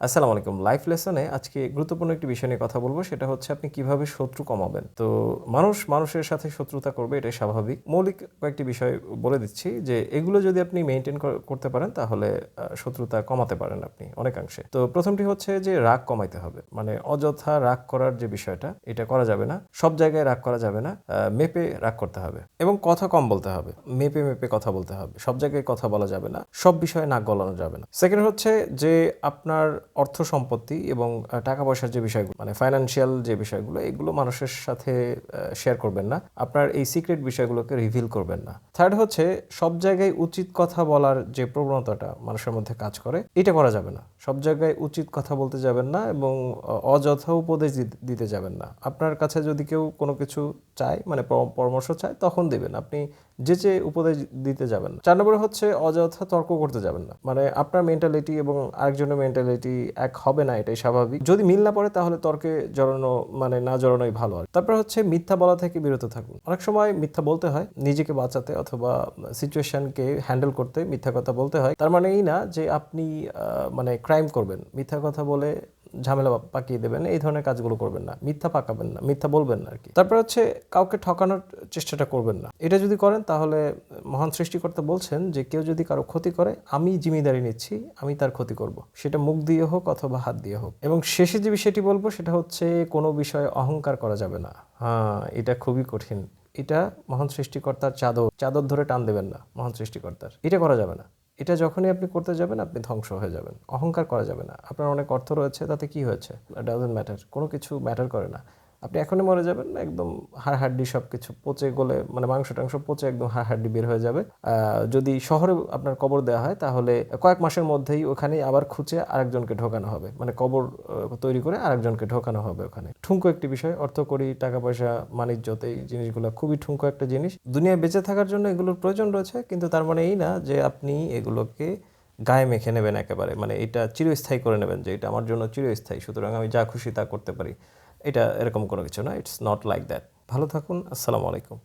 আসসালামু আলাইকুম। লাইফ লেসনে আজকে গুরুত্বপূর্ণ একটি বিষয় নিয়ে কথা বলবো। সেটা হচ্ছে আপনি কিভাবে শত্রু কমাবেন। তো মানুষ মানুষের সাথে শত্রুতা করবে, এটাই স্বাভাবিক। মৌলিক কয়েকটি বিষয় বলে দিচ্ছি যে এগুলো যদি আপনি মেইনটেইন করতে পারেন তাহলে শত্রুতা কমাতে পারেন আপনি অনেকাংশে। তো প্রথমটি হচ্ছে যে রাগ কমাইতে হবে। মানে অযথা রাগ করার যে বিষয়টা, এটা করা যাবে না। সব জায়গায় রাগ করা যাবে না। মেপে রাগ করতে হবে এবং কথা কম বলতে হবে। মেপে মেপে কথা বলতে হবে। সব জায়গায় কথা বলা যাবে না। সব বিষয়ে নাক গলানো যাবে না। সেকেন্ড হচ্ছে যে আপনার অর্থ সম্পত্তি এবং টাকা পয়সার যে বিষয়গুলো, মানে ফাইন্যান্সিয়াল যে বিষয়গুলো, এগুলো মানুষের সাথে শেয়ার করবেন না। আপনার এই সিক্রেট বিষয়গুলোকে রিভিল করবেন না। থার্ড হচ্ছে সব জায়গায় উচিত কথা বলার যে প্রবণতাটা মানুষের মধ্যে কাজ করে, এটা করা যাবে না। সব জায়গায় উচিত কথা বলতে যাবেন না এবং অযথা উপদেশ দিতে যাবেন না। আপনার কাছে যদি কেউ কোনো কিছু চায়, মানে পরামর্শ চায়, তখন দেবেন। আপনি যে উপদেশ দিতে যাবেন না। 4 নম্বরে হচ্ছে অযথা তর্ক করতে যাবেন না। মানে আপনার মেন্টালিটি এবং আরেকজনের মেন্টালিটি এক হবে না, এটাই স্বাভাবিক। যদি মিল না পড়ে তাহলে তর্কে জড়ানো, মানে না জড়ানোই ভালো। আর তারপর হচ্ছে মিথ্যা বলা থেকে বিরত থাকুন। অনেক সময় মিথ্যা বলতে হয় নিজেকে বাঁচাতে অথবা সিচুয়েশনকে হ্যান্ডেল করতে মিথ্যা কথা বলতে হয়। তার মানে এই না যে আপনি মানে ক্রাইম করবেন। মিথ্যা কথা বলে ঝামেলা পাকিয়ে দেবেন, এই ধরনের কাজগুলো করবেন না। মিথ্যা পাকাবেন না, মিথ্যা বলবেন না আর কি। তারপর হচ্ছে কাউকে ঠকানোর চেষ্টাটা করবেন না। এটা যদি করেন তাহলে মহান সৃষ্টিকর্তা বলছেন যে কেউ যদি কারো ক্ষতি করে, আমি জিম্মেদারি নিচ্ছি, আমি তার ক্ষতি করব। সেটা মুখ দিয়ে হোক অথবা হাত দিয়ে হোক। এবং শেষে যে বিষয়টি বলবো সেটা হচ্ছে কোনো বিষয়ে অহংকার করা যাবে না। হ্যাঁ, এটা খুবই কঠিন। এটা মহান সৃষ্টিকর্তার চাদর ধরে টান দেবেন না মহান সৃষ্টিকর্তার। এটা করা যাবে না। এটা যখনই আপনি করতে যাবেন আপনি ধ্বংস হয়ে যাবেন। অহংকার করা যাবে না। আপনার অনেক অর্থ রয়েছে, তাতে কি হয়েছে? Doesn't matter. কোনো কিছু ম্যাটার করে না। আপনি এখনই মরে যাবেন, একদম হাড়-হাড্ডি সব কিছু পচে গলে, মানে মাংস-টাংস পচে একদম হাড়-হাড্ডি বের হয়ে যাবে। যদি শহরে আপনার কবর দেওয়া হয় তাহলে কয়েক মাসের মধ্যেই ওখানেই আবার খুঁচে আরেকজনকে ঢোকানো হবে। মানে কবর তৈরি করে আরেকজনকে ঢোকানো হবে ওখানে। ঠুনকো একটি বিষয়। অর্থকড়ি, টাকা-পয়সা, মানিজ্যত, এই জিনিসগুলো খুবই ঠুনকো একটা জিনিস। দুনিয়ায় বেঁচে থাকার জন্য এগুলোর প্রয়োজন রয়েছে, কিন্তু তার মানে এই না যে আপনি এগুলোকে গায়ে মেখে নেবেন একেবারে। মানে এটা চিরস্থায়ী করে নেবেন যে এটা আমার জন্য চিরস্থায়ী, সুতরাং আমি যা খুশি তা করতে পারি। এটা এরকম কোনো কিছু না। It's not like that. ভালো থাকুন। আসসালামু আলাইকুম।